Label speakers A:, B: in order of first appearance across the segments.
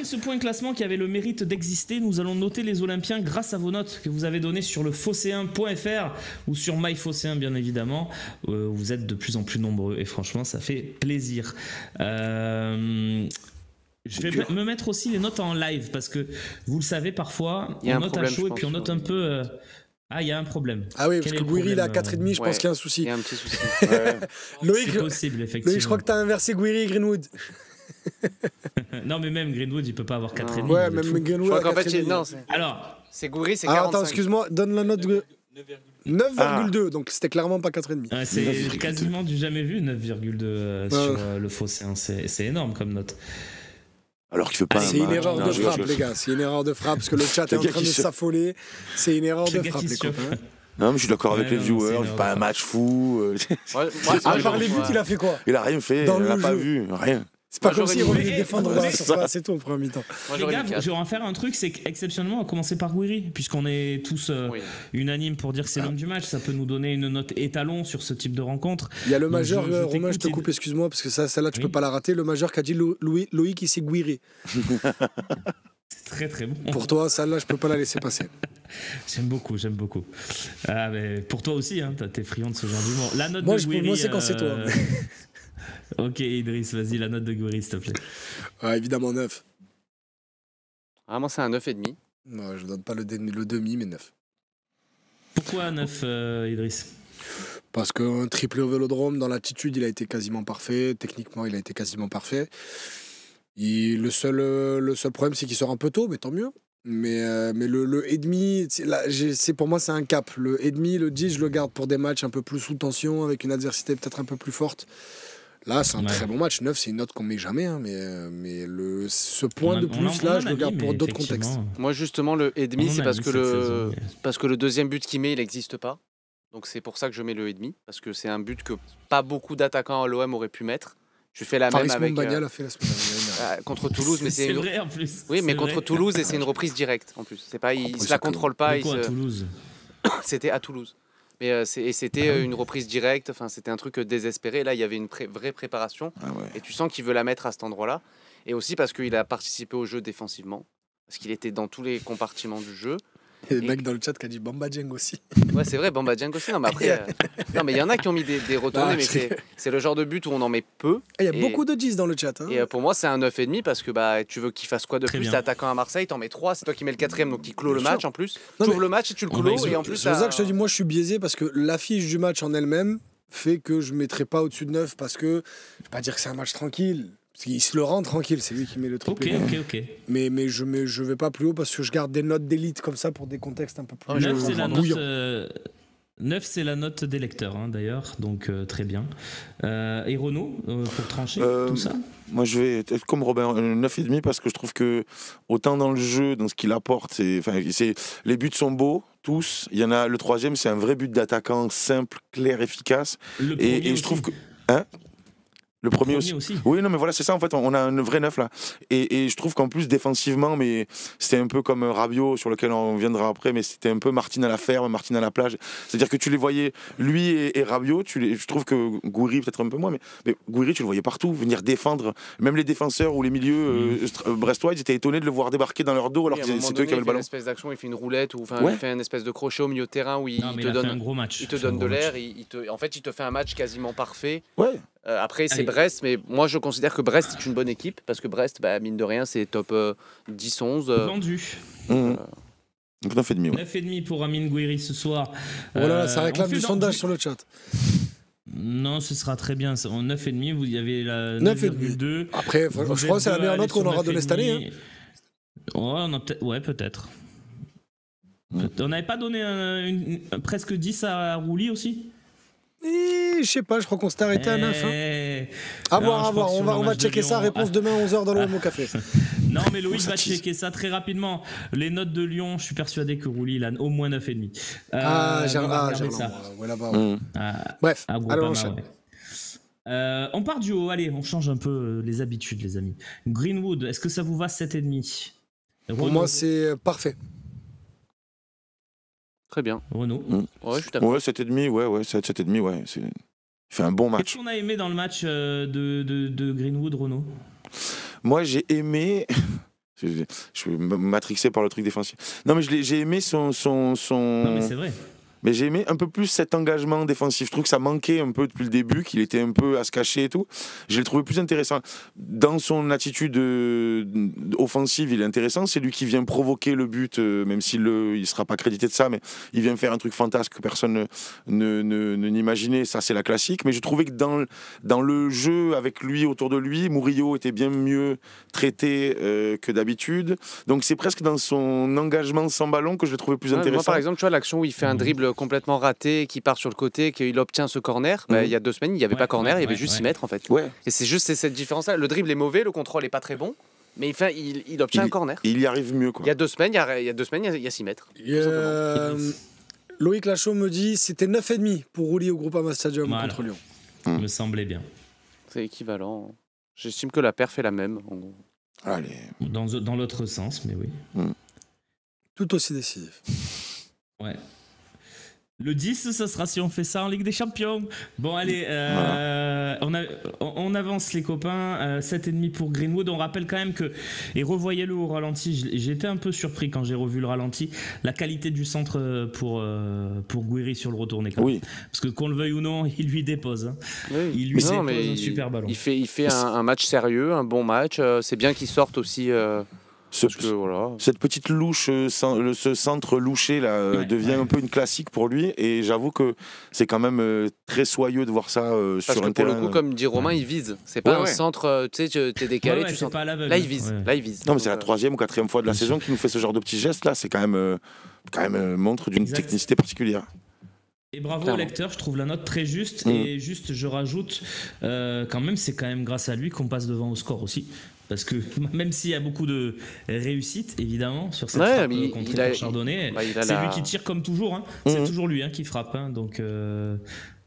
A: ce point classement qui avait le mérite d'exister, nous allons noter les Olympiens grâce à vos notes que vous avez données sur le phocéen.fr ou sur MyPhocéen bien évidemment. Vous êtes de plus en plus nombreux et franchement ça fait plaisir. Je vais me mettre aussi les notes en live parce que vous le savez parfois, on note à chaud et puis on note un peu... Ah, il y a un problème.
B: Ah oui, parce que Gouiri, il a 4,5, je pense qu'il y a un souci.
C: Il y a un petit souci.
B: Loïc,
A: c'est possible, effectivement.
B: Loïc, je crois que tu as inversé Gouiri et Greenwood.
A: Non, mais même Greenwood, il peut pas avoir 4,5.
B: Ouais, même Greenwood.
C: Je crois qu'en fait, non,
A: alors,
C: c'est Gouiri, c'est 45.
B: Attends, excuse-moi, donne la note. 9,2, donc c'était clairement pas 4,5.
A: C'est quasiment du jamais vu, 9,2 sur le Phocéen. C'est énorme comme note.
D: Alors qu'il fait pas.
B: C'est une erreur de frappe, les gars. C'est une erreur de frappe parce que le chat est en train de s'affoler. C'est une erreur de frappe, les copains.
D: Non, mais je suis d'accord avec les viewers. C'est pas un match fou.
B: À part les buts, il a fait quoi?
D: Il a rien fait. Il l'a pas vu. Rien.
B: C'est pas comme s'il revenait défendre dans la surface, c'est tout au premier mi-temps.
A: Les gars, je vais en faire un truc, c'est qu'exceptionnellement, on va commencer par Gouiri, puisqu'on est tous unanimes pour dire que c'est l'homme du match. Ça peut nous donner une note étalon sur ce type de rencontre.
B: Il y a le majeur, Romain, je te coupe, excuse-moi, parce que celle-là, tu peux pas la rater. Le majeur qui a dit Loïc, il s'est Gouiri.
A: C'est très très bon.
B: Pour toi, celle-là, je peux pas la laisser passer.
A: J'aime beaucoup. Ah, mais pour toi aussi, hein, t'es friand de ce genre d'humour. La note
B: moi,
A: de Gouiri.
B: Moi, c'est quand c'est toi.
A: Ok, Idriss, vas-y, la note de Gouiri, s'il te plaît.
B: Évidemment, 9.
C: Ah, moi, c'est un 9,5.
B: Non, je donne pas le demi, mais 9.
A: Pourquoi 9, Idriss?
B: Parce qu'un triplé au Vélodrome, dans l'attitude, il a été quasiment parfait. Techniquement, il a été quasiment parfait. Le seul problème, c'est qu'il sort un peu tôt, mais tant mieux. Mais le et demi, pour moi, c'est un cap. Le et demi, le 10, je le garde pour des matchs un peu plus sous tension, avec une adversité peut-être un peu plus forte. Là, c'est un très bon match. 9, c'est une note qu'on met jamais. Hein, mais ce point de plus, là, je le garde pour d'autres contextes.
C: Moi, justement, le et demi, c'est parce que le deuxième but qu'il met, il n'existe pas. Donc, c'est pour ça que je mets le et demi. Parce que c'est un but que pas beaucoup d'attaquants à l'OM auraient pu mettre. Je fais la même avec
B: a fait la semaine dernière.
C: contre Toulouse, mais c'est
A: vrai en plus.
C: Oui, mais contre Toulouse et c'est une reprise directe en plus. C'est pas, il se la contrôle pas.
A: À Toulouse.
C: C'était à Toulouse. Mais c'était une reprise directe. Enfin, c'était un truc désespéré. Là, il y avait une vraie préparation. Et tu sens qu'il veut la mettre à cet endroit-là. Et aussi parce qu'il a participé au jeu défensivement, parce qu'il était dans tous les compartiments du jeu.
B: Il y a le mec dans le chat qui a dit Bamba Dieng aussi.
C: Ouais, c'est vrai, Bamba Dieng aussi. Non, mais après, non, mais il y en a qui ont mis des retournées, mais c'est le genre de but où on en met peu.
B: Il y a beaucoup de 10 dans le chat. Hein.
C: Et pour moi, c'est un 9,5 parce que tu veux qu'il fasse quoi de plus? T'es attaquant à Marseille, t'en mets 3, c'est toi qui mets le 4ème, donc qui clôt le match en plus. Tu ouvres le match et tu le clôt. Et en plus,
B: c'est pour ça que je te dis, moi je suis biaisé parce que l'affiche du match en elle-même fait que je ne mettrai pas au-dessus de 9 parce que je ne vais pas dire que c'est un match tranquille. Il se le rend tranquille, c'est lui qui met le triplé.
A: Ok.
B: Mais je vais pas plus haut parce que je garde des notes d'élite comme ça pour des contextes un peu plus
A: 9, c'est la note des lecteurs, hein, d'ailleurs, donc très bien. Et Renaud, pour trancher tout ça?
D: Moi, je vais être comme Robin, 9,5 parce que je trouve que, autant dans le jeu, dans ce qu'il apporte, les buts sont beaux, tous. Il y en a, le troisième, c'est un vrai but d'attaquant simple, clair, efficace. Et je trouve que... Hein? Le premier aussi. Oui, non, mais voilà, c'est ça, en fait, on a un vrai 9 là. Et je trouve qu'en plus, défensivement, mais c'était un peu comme Rabiot, sur lequel on viendra après, mais c'était un peu Martine à la ferme, Martine à la plage. C'est-à-dire que tu les voyais, lui et Rabiot, je trouve que Gouiri, peut-être un peu moins, mais Gouiri, tu le voyais partout, venir défendre. Même les défenseurs ou les milieux brestois, ils étaient étonnés de le voir débarquer dans leur dos, alors que c'est eux qui avaient le ballon.
C: Il fait une espèce d'action, il fait une roulette, ou il fait une espèce de crochet au milieu de terrain où il te donne un gros match. Il te donne de l'air, en fait, il te fait un match quasiment parfait.
D: Ouais.
C: Après, c'est Brest, mais moi je considère que Brest est une bonne équipe parce que Brest, mine de rien, c'est top 10-11.
A: Vendu.
D: Donc 9,5.
A: 9,5 pour Amine Gouiri ce soir.
B: Voilà, ça réclame du sondage sur le chat.
A: Non, ce sera très bien. En 9,5, vous y avez la 9,2.
B: Après, je crois que c'est la meilleure note qu'on aura donnée cette année.
A: Hein. Ouais, peut-être. On n'avait pas donné presque 10 à Rouly aussi?
B: Je sais pas, je crois qu'on s'est arrêté à 9. Hein. À voir. On va checker ça. Réponse demain à 11h dans le Homo Café.
A: Non, mais Loïc va checker ça très rapidement. Les notes de Lyon, je suis persuadé que Rouly, il a au moins 9,5.
B: Bref, allez, on enchaîne.
A: On part du haut, allez, on change un peu les habitudes, les amis. Greenwood, est-ce que ça vous va 7,5?
B: Pour moi, c'est parfait.
C: Très bien.
A: Renaud.
C: Ouais, je suis d'accord.
D: Ouais, 7,5, ouais, 7,5, ouais. Il fait un bon match.
A: Qu'est-ce qu'on a aimé dans le match de Greenwood, Renaud?
D: Moi, j'ai aimé Je suis matrixé par le truc défensif. Non, mais j'ai aimé son...
A: Non, mais c'est vrai.
D: Mais j'ai aimé un peu plus cet engagement défensif. Je trouve que ça manquait un peu depuis le début, qu'il était un peu à se cacher et tout. Je l'ai trouvé plus intéressant. Dans son attitude offensive, il est intéressant. C'est lui qui vient provoquer le but, même s'il ne sera pas crédité de ça, mais il vient faire un truc fantasque que personne n'imaginait. Ça, c'est la classique. Mais je trouvais que dans le jeu, avec lui, autour de lui, Murillo était bien mieux traité que d'habitude. Donc c'est presque dans son engagement sans ballon que je l'ai trouvé plus intéressant.
C: Moi, par exemple, tu vois, l'action où il fait un dribble complètement raté, qui part sur le côté, qu'il obtient ce corner, il y a 2 semaines, il n'y avait pas corner, il y avait juste 6 mètres en fait. Et c'est juste cette différence-là. Le dribble est mauvais, le contrôle n'est pas très bon, mais il obtient un corner.
D: Il y arrive mieux, quoi.
C: Il y a 2 semaines, il y a 6 mètres.
B: Loïc Lachaud me dit c'était 9,5 pour rouler au Groupama Stadium contre Lyon.
A: Me semblait bien.
C: C'est équivalent. J'estime que la perf est la même. En gros.
D: Allez.
A: Dans l'autre sens, mais oui.
B: Tout aussi décisif.
A: Ouais. Le 10, ça sera si on fait ça en Ligue des Champions. Bon, allez, on avance les copains. 7,5 pour Greenwood. On rappelle quand même que, et revoyez-le au ralenti, j'ai été un peu surpris quand j'ai revu le ralenti, la qualité du centre pour Guiri sur le retourné. Oui. Parce que qu'on le veuille ou non, il lui dépose. Hein. Oui. Il lui dépose un super ballon.
C: Il fait un match sérieux, un bon match. C'est bien qu'il sorte aussi...
D: Cette petite louche, ce centre louché là, devient un peu une classique pour lui, et j'avoue que c'est quand même très soyeux de voir ça sur un terrain.
C: Pour le coup, comme dit Romain, il vise. C'est pas un centre, tu sais, t'es décalé, tu sens. Là, il vise.
D: Non, mais c'est la 3e ou 4e fois de la saison qu'il nous fait ce genre de petits gestes là. C'est quand même montre d'une technicité particulière.
A: Et bravo au lecteur, je trouve la note très juste. Et juste, je rajoute, quand même, c'est quand même grâce à lui qu'on passe devant au score aussi. Parce que même s'il y a beaucoup de réussite, évidemment, sur cette frappe contre Chardonnay, c'est lui qui tire comme toujours. Hein. C'est toujours lui qui frappe. Hein. Donc,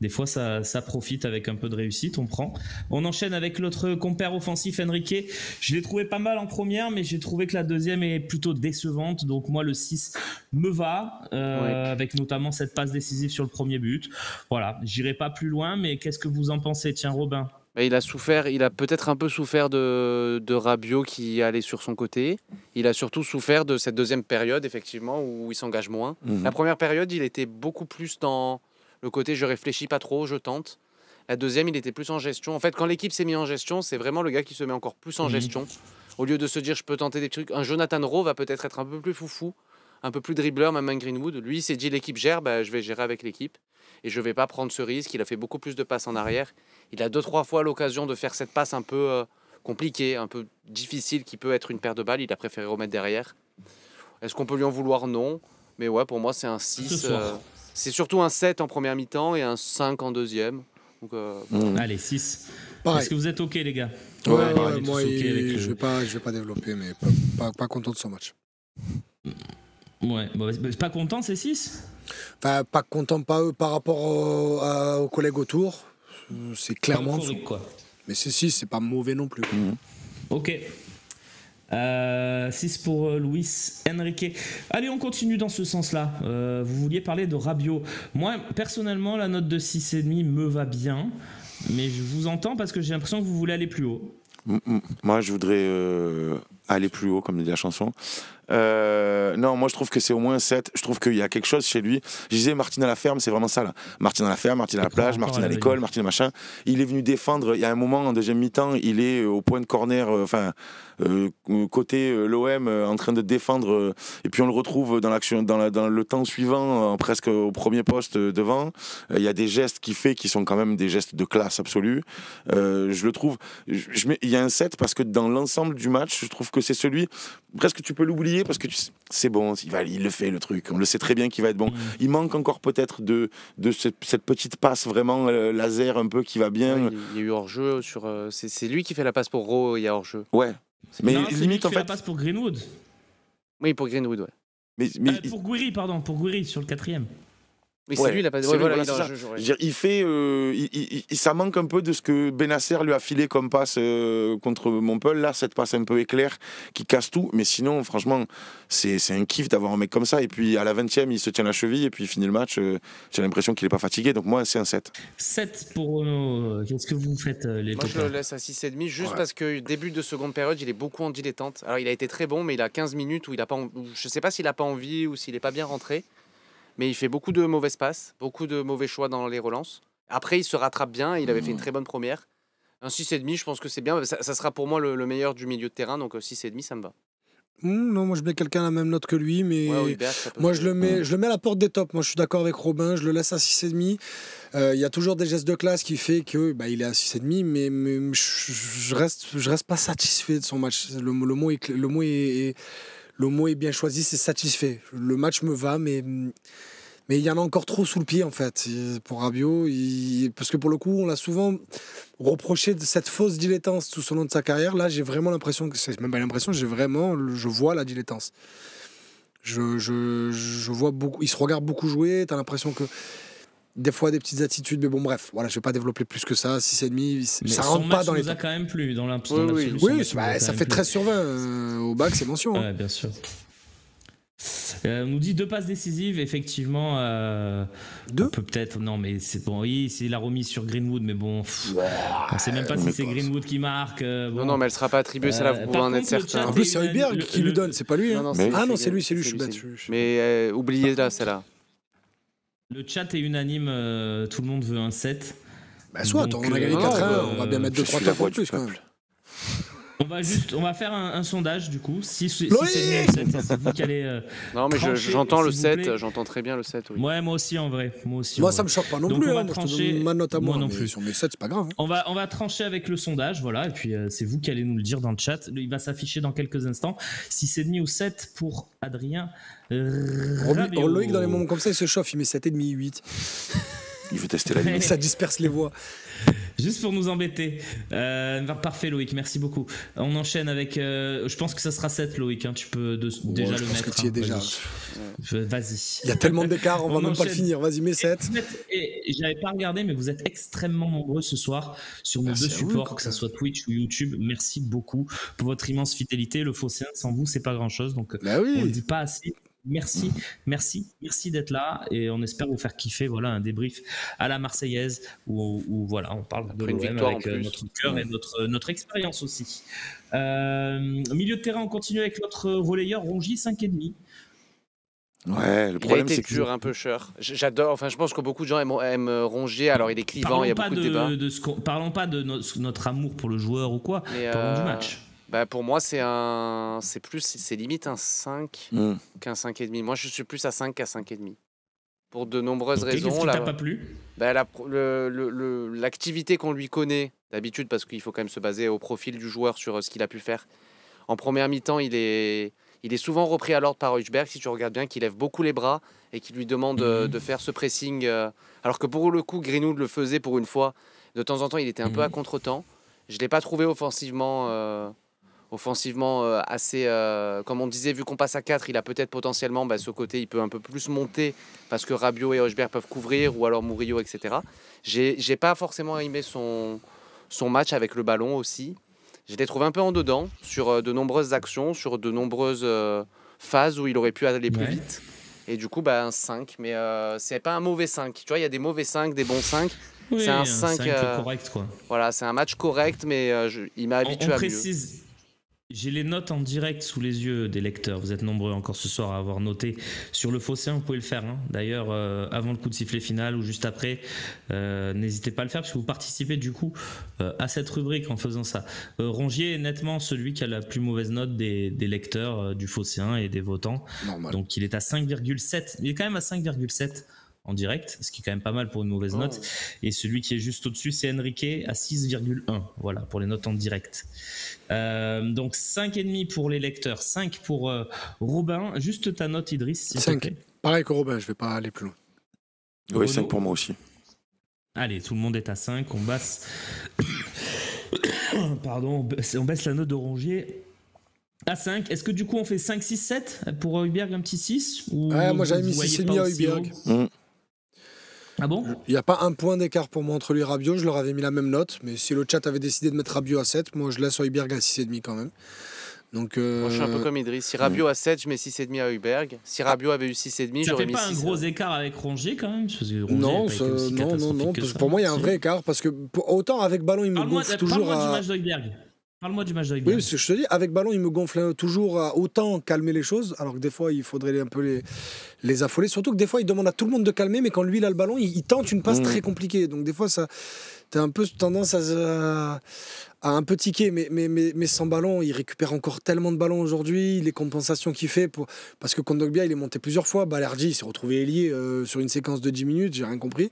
A: des fois, ça profite avec un peu de réussite. On prend. On enchaîne avec l'autre compère offensif, Enrique. Je l'ai trouvé pas mal en première, mais j'ai trouvé que la deuxième est plutôt décevante. Donc, moi, le 6 me va, avec notamment cette passe décisive sur le premier but. Voilà, j'irai pas plus loin, mais qu'est-ce que vous en pensez? Tiens, Robin.
C: Il a peut-être un peu souffert de Rabiot qui allait sur son côté. Il a surtout souffert de cette deuxième période, effectivement, où il s'engage moins. La première période, il était beaucoup plus dans le côté je réfléchis pas trop, je tente. La deuxième, il était plus en gestion. En fait, quand l'équipe s'est mise en gestion, c'est vraiment le gars qui se met encore plus en gestion. Au lieu de se dire je peux tenter des trucs, un Jonathan Rowe va peut-être être un peu plus foufou, un peu plus dribbleur, même un Greenwood. Lui, il s'est dit l'équipe gère, je vais gérer avec l'équipe. Et je ne vais pas prendre ce risque. Il a fait beaucoup plus de passes en arrière. Il a 2-3 fois l'occasion de faire cette passe un peu compliquée, un peu difficile, qui peut être une paire de balles. Il a préféré remettre derrière. Est-ce qu'on peut lui en vouloir? Non. Mais ouais, pour moi, c'est un 6. C'est surtout un 7 en première mi-temps et un 5 en deuxième. Donc,
A: Allez, 6.
B: Pareil.
A: Est-ce que vous êtes OK, les gars?
B: Ouais, moi, je vais pas développer, mais pas content de son match.
A: Ouais, pas content, c'est 6?
B: Enfin, pas content, pas eux, par rapport aux collègues autour. C'est clairement dessous. Mais c'est 6, c'est pas mauvais non plus.
A: Ok. 6 pour Luis Enrique. Allez, on continue dans ce sens-là. Vous vouliez parler de Rabiot. Moi, personnellement, la note de 6,5 me va bien. Mais je vous entends parce que j'ai l'impression que vous voulez aller plus haut.
D: Moi, je voudrais aller plus haut, comme dit la chanson. Non, moi je trouve que c'est au moins 7. Je trouve qu'il y a quelque chose chez lui. Je disais Martin à la ferme, c'est vraiment ça là. Martin à la ferme, Martin à la plage, Martin à l'école, Martin machin. Il est venu défendre. Il y a un moment en deuxième mi-temps, il est au point de corner, côté l'OM, en train de défendre. Et puis on le retrouve dans l'action, dans le temps suivant, presque au premier poste devant. Il y a des gestes qu'il fait qui sont quand même des gestes de classe absolue. Je le trouve. Il y a un 7 parce que dans l'ensemble du match, je trouve que c'est celui. Presque tu peux l'oublier parce que c'est bon, il le fait le truc, on le sait très bien qu'il va être bon. Il manque encore peut-être de cette petite passe vraiment laser un peu qui va bien.
C: Il y a eu hors-jeu sur. C'est lui qui fait la passe pour Rowe, il y a hors-jeu.
D: Ouais.
A: Mais non, limite en fait. La passe pour Greenwood.
C: Oui, pour Greenwood, ouais.
A: Pour Guiri, pardon, pour Guiri sur le 4e.
C: Oui, c'est lui, il a pas.
D: c'est
C: Ouais,
D: lui,
C: voilà,
D: voilà,
C: il est dans
D: c'est
C: le
D: ça.
C: jeu, ouais.
D: Je veux dire, il fait, ça manque un peu de ce que Benasser lui a filé comme passe contre Montpellier. Là, cette passe un peu éclair qui casse tout. Mais sinon, franchement, c'est un kiff d'avoir un mec comme ça. Et puis à la 20e, il se tient la cheville et puis il finit le match. J'ai l'impression qu'il n'est pas fatigué. Donc moi, c'est un 7.
A: 7 pour Renaud. Qu'est-ce que vous faites, les
C: Moi, je
A: copains?
C: le laisse à 6,5 juste
B: Ouais.
C: parce que début de seconde période, il est beaucoup en dilettante. Alors, il a été très bon, mais il a 15 minutes où il a pas, je sais pas s'il a pas envie ou s'il est pas bien rentré. Mais il fait beaucoup de mauvaises passes, beaucoup de mauvais choix dans les relances. Après, il se rattrape bien. Il avait fait une très bonne première. Un 6,5, je pense que c'est bien. Ça sera pour moi le meilleur du milieu de terrain. Donc 6,5, ça me va.
B: Non, moi je mets quelqu'un à la même note que lui, mais
C: Ouais, Hülbert, ça peut
B: moi
C: faire.
B: je le mets à la porte des tops. Moi je suis d'accord avec Robin, je le laisse à 6,5. Il y a toujours des gestes de classe qui fait que il est à 6,5, mais je reste pas satisfait de son match. Le mot est bien choisi, c'est satisfait. Le match me va, mais il y en a encore trop sous le pied en fait pour Rabiot. Parce que pour le coup, on l'a souvent reproché de cette fausse dilettance tout au long de sa carrière. Là, j'ai vraiment l'impression que c'est même pas l'impression, je vois la dilettance. Je vois beaucoup, il se regarde beaucoup jouer. T'as l'impression que des fois des petites attitudes, mais bon bref, voilà, je vais pas développer plus que ça. 6,5,
A: Mais
B: ça
A: son
B: rentre pas
A: match
B: dans les
A: nous a
B: tops.
A: quand même plu dans
C: Oui,
A: l'absolu. son
B: Oui,
A: match nous a quand
B: ça
A: même
B: fait
A: plu.
B: 13 sur 20 au bac, c'est mention. Hein.
A: Ouais, bien sûr. On nous dit 2 passes décisives, effectivement.
B: Deux
A: On peut peut-être. Non, mais c'est bon. Oui, c'est la remise sur Greenwood, mais bon. On sait même pas si c'est Greenwood qui marque. Bon.
C: Non, mais elle sera pas attribuée, celle-là, vous pouvez
A: par
C: en être
A: contre, le
C: certain.
A: chat
B: En plus, c'est Hülbert qui lui donne, c'est pas lui. Hein.
C: Non,
D: Mais-
B: Ah non, c'est lui, je suis bête.
C: Mais oubliez-la, celle-là.
A: Le chat est unanime, tout le monde veut un 7.
B: Bah, soit,
A: Donc,
B: on a gagné
C: non,
B: 4-1, on va bien mettre
D: je
B: 2-3
D: suis la
B: tops
D: voix
B: en
D: du
B: plus quand même.
D: peuple.
A: On va faire un sondage du coup. Si c'est
B: Loïc
A: c'est vous qui allez.
C: Non, mais
A: Trancher,
C: j'entends le
A: s'il vous plaît.
C: 7, j'entends très bien le 7. Oui.
A: Ouais, moi aussi en vrai. Moi,
B: Ça me choque pas non
A: Donc,
B: plus.
A: on va
B: Hein. Moi, je te
A: trancher.
B: donne ma note à
A: Moi
B: moi.
A: non
B: Mais
A: plus.
B: sur mes 7, c'est pas grave. Hein.
A: On va trancher avec le sondage, voilà, et puis c'est vous qui allez nous le dire dans le chat. Il va s'afficher dans quelques instants. 6,5 ou 7 pour Adrien Rabiot.
B: Loïc, dans les moments comme ça, il se chauffe, il met 7,5, 8.
D: Il veut tester la limite.
B: Ça disperse les voix.
A: Juste pour nous embêter. Parfait Loïc, merci beaucoup. On enchaîne avec... je pense que ça sera 7 Loïc, hein, tu peux déjà
B: je
A: le
B: pense
A: mettre.
B: que tu y es déjà.
A: Vas-y.
B: Il y a tellement d'écart, on va même pas le
A: enchaîne.
B: finir. Vas-y, mets 7.
A: Et j'avais pas regardé, mais vous êtes extrêmement nombreux ce soir sur nos
B: Merci
A: deux
B: à vous,
A: supports,
B: copain.
A: que ce soit Twitch ou YouTube. Merci beaucoup pour votre immense fidélité. Le Phocéen, sans vous, c'est pas grand-chose. Donc,
B: Bah
A: on le
B: oui.
A: dit pas assez. Merci d'être là et on espère vous faire kiffer. Voilà un débrief à la Marseillaise où voilà, on parle de
C: Après une
A: l'OM
C: victoire
A: avec
C: en plus.
A: notre cœur et notre expérience aussi. Milieu de terrain, on continue avec notre relayeur Rongier 5,5.
D: Ouais, le
C: Il a
D: problème
C: été
D: c'est que
C: dur, un peu cher. J'adore, enfin je pense que beaucoup de gens aiment Rongier, alors il est clivant, il y a beaucoup de débats.
A: Parlons pas de notre amour pour le joueur ou quoi,
C: Mais,
A: parlons du match.
C: Bah pour moi c'est limite un 5 qu'un 5,5. Moi je suis plus à 5 qu'à 5,5. Pour de nombreuses
A: Qu'est-ce
C: raisons.
A: qui t'a pas plu?
C: Bah, l'activité qu'on lui connaît d'habitude, parce qu'il faut quand même se baser au profil du joueur sur ce qu'il a pu faire. En première mi-temps, il est souvent repris à l'ordre par Hülbert, si tu regardes bien, qui lève beaucoup les bras et qui lui demande de faire ce pressing. Alors que pour le coup, Greenwood le faisait pour une fois. De temps en temps, il était un peu à contre-temps. Je ne l'ai pas trouvé offensivement assez... comme on disait, vu qu'on passe à 4, il a peut-être potentiellement ce côté, il peut un peu plus monter parce que Rabiot et Hojbjerg peuvent couvrir, ou alors Murillo, etc. J'ai pas forcément aimé son match avec le ballon aussi. Je l'ai trouvé un peu en dedans sur de nombreuses actions, sur de nombreuses phases où il aurait pu aller plus vite. Et du coup, un 5. Mais c'est pas un mauvais 5. Tu vois, il y a des mauvais 5, des bons 5.
A: Oui,
C: c'est un 5
A: correct, quoi.
C: Voilà, c'est un match correct, mais il m'a habitué
A: on
C: à
A: précise, j'ai les notes en direct sous les yeux des lecteurs. Vous êtes nombreux encore ce soir à avoir noté sur le Phocéen. Vous pouvez le faire. Hein. D'ailleurs, avant le coup de sifflet final ou juste après, n'hésitez pas à le faire parce que vous participez du coup à cette rubrique en faisant ça. Rongier est nettement celui qui a la plus mauvaise note des lecteurs du Phocéen et des votants.
B: Normal.
A: Donc il est à 5,7. Il est quand même à 5,7 en direct, ce qui est quand même pas mal pour une mauvaise note. Et celui qui est juste au-dessus, c'est Enrique à 6,1. Voilà, pour les notes en direct. Donc 5,5 pour les lecteurs, 5 pour Robin. Juste ta note, Idriss, s'il te
B: 5.
A: plaît.
B: Pareil que Robin, je vais pas aller plus loin.
D: Oui, 5 pour moi aussi.
A: Allez, tout le monde est à 5. On baisse... Pardon, on baisse la note de Rongier à 5. Est-ce que du coup on fait 5, 6, 7 pour Hojbjerg, un petit 6 ou
B: Ouais, moi j'avais mis
A: vous voyez
B: 6,5
A: pas
B: à
A: aussi
B: Hojbjerg.
A: haut Ah bon?
B: Il n'y a pas un point d'écart pour moi entre lui et Rabiot, je leur avais mis la même note, mais si le chat avait décidé de mettre Rabiot à 7, moi je laisse Højbjerg à 6,5 quand même. Donc,
C: Moi, je suis un peu comme Idriss. Si Rabiot a 7, je mets 6,5 à Højbjerg. Si Rabiot avait eu 6,5,
A: Ça
C: j'aurais
A: fait
C: mis
A: pas
C: 6.
A: un gros écart avec Rongier quand même? Parce que Rongier
B: non,
A: a pas été aussi catastrophique que
B: parce que
A: ça.
B: pour moi il y a un
A: Si.
B: vrai écart, parce que autant avec ballon il me
A: Parle-moi
B: gonfle toujours
A: du
B: à...
A: match d'Højbjerg. Parle-moi du match
B: Oui,
A: d'Højbjerg.
B: parce que je te dis, avec ballon il me gonfle toujours à autant calmer les choses, alors que des fois il faudrait un peu les affoler, surtout que des fois il demande à tout le monde de calmer, mais quand lui il a le ballon, il tente une passe très compliquée, donc des fois ça... T'as un peu tendance à un peu tiquer, mais sans ballon, il récupère encore tellement de ballons aujourd'hui, les compensations qu'il fait, parce que Kondogbia, il est monté plusieurs fois, Balerdi, il s'est retrouvé ailier sur une séquence de 10 minutes, j'ai rien compris.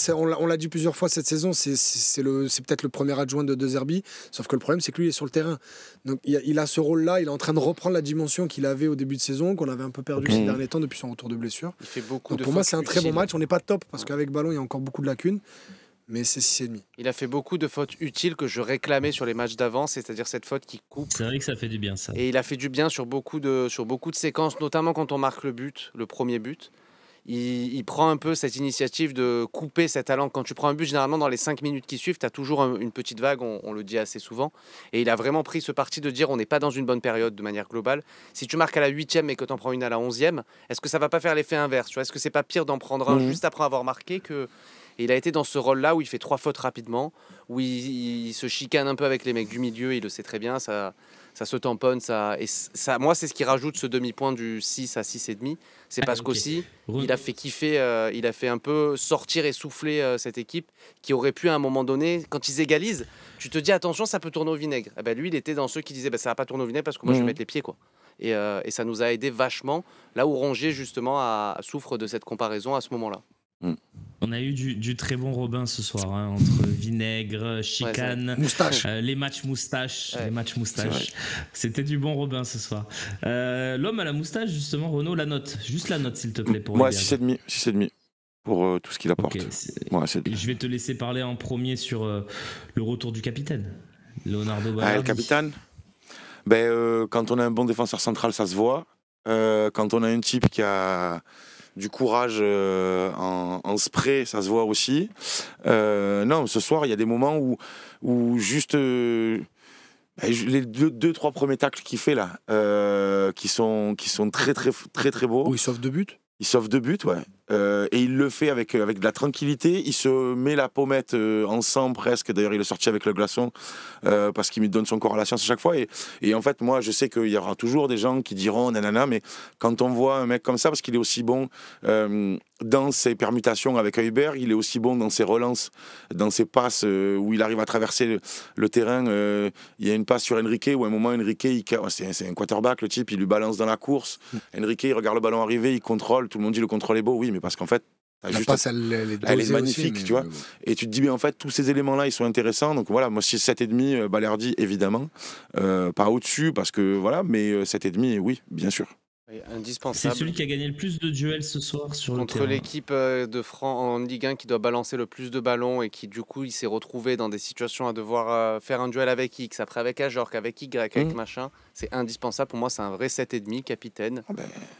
B: On l'a dit plusieurs fois cette saison, c'est peut-être le premier adjoint de Zerbi, sauf que le problème c'est que lui il est sur le terrain. Donc il a ce rôle-là, il est en train de reprendre la dimension qu'il avait au début de saison, qu'on avait un peu perdu ces derniers temps depuis son retour de blessure.
C: Il fait beaucoup
B: Donc
C: de
B: pour moi
C: fautes
B: c'est un très bon
C: utiles.
B: match, on n'est pas top, parce qu'avec ballon il y a encore beaucoup de lacunes. Mais c'est 6,5.
C: Il a fait beaucoup de fautes utiles que je réclamais sur les matchs d'avant, c'est-à-dire cette faute qui coupe.
A: C'est vrai que ça fait du bien ça.
C: Et il a fait du bien sur beaucoup de séquences, notamment quand on marque le premier but. Il prend un peu cette initiative de couper cet talent. Quand tu prends un but, généralement dans les 5 minutes qui suivent, tu as toujours une petite vague, on le dit assez souvent. Et il a vraiment pris ce parti de dire on n'est pas dans une bonne période de manière globale. Si tu marques à la 8e et que tu en prends une à la 11e, est-ce que ça va pas faire l'effet inverse, tu vois? Est-ce que c'est pas pire d'en prendre un juste après avoir marqué que... Et il a été dans ce rôle-là où il fait 3 fautes rapidement, où il se chicane un peu avec les mecs du milieu, il le sait très bien, ça se tamponne. Moi, c'est ce qui rajoute ce demi-point du 6 à 6,5. C'est parce qu'aussi, il a fait kiffer, il a fait un peu sortir et souffler cette équipe qui aurait pu à un moment donné, quand ils égalisent, tu te dis attention, ça peut tourner au vinaigre. Eh ben, lui, il était dans ceux qui disaient ça va pas tourner au vinaigre parce que moi, je vais mettre les pieds, quoi. Et ça nous a aidé vachement, là où Rongier, justement, souffre de cette comparaison à ce moment-là.
A: On a eu du très bon Robin ce soir, hein, entre vinaigre, chicane,
B: moustache.
A: Les matchs moustaches. C'était du bon Robin ce soir. L'homme à la moustache, justement, Renaud, la note. Juste la note, s'il te plaît. Pour
D: moi, 6,5 pour tout ce qu'il apporte.
A: Okay,
D: moi,
A: je vais te laisser parler en premier sur le retour du capitaine, Leonardo Balerdi.
D: Le capitaine, quand on a un bon défenseur central, ça se voit. Quand on a un type qui a du courage en spray, ça se voit aussi. Non, ce soir, il y a des moments où juste les 2-3 premiers tacles qu'il fait là, qui sont très très très très beaux.
B: Où il sauve 2 buts.
D: Il sauve 2 buts, ouais. Et il le fait avec de la tranquillité. Il se met la pommette en sang presque. D'ailleurs, il est sorti avec le glaçon parce qu'il me donne son corps à la science à chaque fois. Et en fait, moi, je sais qu'il y aura toujours des gens qui diront nanana, mais quand on voit un mec comme ça, parce qu'il est aussi bon dans ses permutations avec Højbjerg, il est aussi bon dans ses relances, dans ses passes où il arrive à traverser le terrain. Il y a une passe sur Enrique où à un moment, Enrique, c'est un quarterback, le type, il lui balance dans la course. Enrique, il regarde le ballon arriver, il contrôle. Tout le monde dit le contrôle est beau, oui, mais parce qu'en fait,
B: la passe, elle est
D: magnifique,
B: aussi,
D: tu vois. Et tu te dis, mais en fait, tous ces éléments-là, ils sont intéressants. Donc voilà, moi, 7,5, Balerdi, évidemment. Pas au-dessus, parce que voilà, mais 7,5, oui, bien sûr.
C: Indispensable.
A: C'est celui qui a gagné le plus de duels ce soir sur
C: contre
A: le terrain.
C: L'équipe de France en Ligue 1 qui doit balancer le plus de ballons et qui du coup il s'est retrouvé dans des situations à devoir faire un duel avec X, après avec Ajorc, avec Y, avec machin. C'est indispensable. Pour moi, c'est un vrai 7,5 capitaine.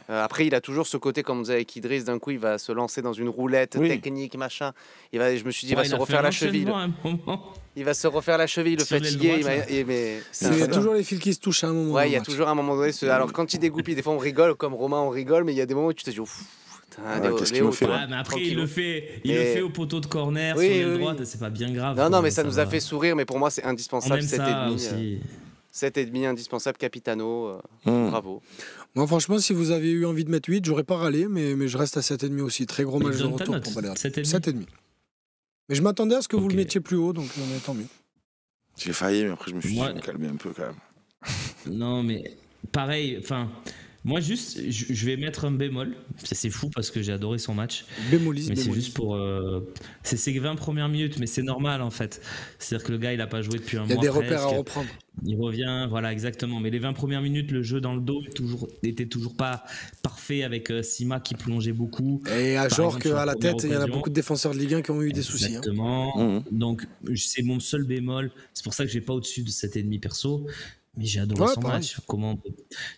C: Après, il a toujours ce côté, comme on disait avec Idriss, d'un coup il va se lancer dans une roulette technique, machin. Je me suis dit, il va se refaire la cheville. Il va se refaire la cheville, le fatigué.
B: Il y a toujours les fils qui se touchent à un moment.
C: Ouais, il y a toujours un moment donné. Alors quand il dégoupille, des fois on rigole, comme Romain, on rigole, mais il y a des moments où tu te dis,
D: qu'est-ce qu'il me fait
A: mais après, il le fait au poteau de corner, sur l'aile droite, c'est pas bien grave.
C: Non, mais ça nous a fait sourire, mais pour moi, c'est indispensable. 7,5. 7,5 indispensable, Capitano. Bravo.
B: Moi, franchement, si vous avez eu envie de mettre 8, j'aurais pas râlé, mais je reste à 7,5 aussi. Très gros match de retour pour Balerdi. 7,5. Mais je m'attendais à ce que vous le mettiez plus haut, donc tant mieux.
D: J'ai failli, mais après, je me suis calmé un peu quand même.
A: Non, mais pareil, enfin. Moi, juste, je vais mettre un bémol. C'est fou parce que j'ai adoré son match.
B: Bémolis,
A: mais c'est juste pour. C'est ses 20 premières minutes, mais c'est normal en fait. C'est-à-dire que le gars, il n'a pas joué depuis un mois.
B: Il y a des repères à reprendre.
A: Il revient, voilà, exactement. Mais les 20 premières minutes, le jeu dans le dos n'était toujours pas parfait avec Sima qui plongeait beaucoup.
B: Et à genre qu'à la tête, il y en a beaucoup de défenseurs de Ligue 1 qui ont eu des soucis.
A: Exactement. Donc, c'est mon seul bémol. C'est pour ça que je n'ai pas au-dessus de 7,5 perso. Mais j'ai adoré son match. Comment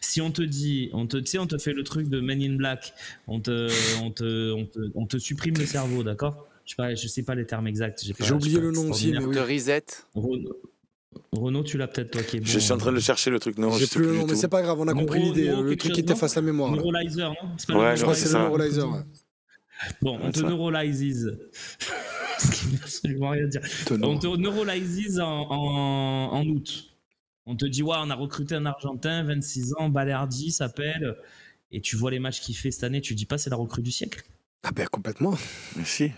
A: si on te dit, tu sais, on te fait le truc de Men in Black, on te supprime le cerveau, d'accord? Je sais pas les termes exacts.
B: J'ai oublié le nom aussi, mais oui.
C: De reset.
A: Renaud, tu l'as peut-être toi qui est bon.
D: Je suis en train de le chercher le truc. Non,
B: j'ai plus le nom, mais c'est pas grave, on a compris l'idée. Le truc qui t'efface la mémoire.
A: Neuralizer, non?
B: Je crois que c'est le Neuralizer.
A: Bon, on te neuralises. Ce qui veut absolument rien dire. On te neuralises en août. On te dit, ouais, on a recruté un Argentin, 26 ans, Balerdi s'appelle. Et tu vois les matchs qu'il fait cette année, tu dis pas c'est la recrue du siècle?
B: Ah ben complètement.
D: Si.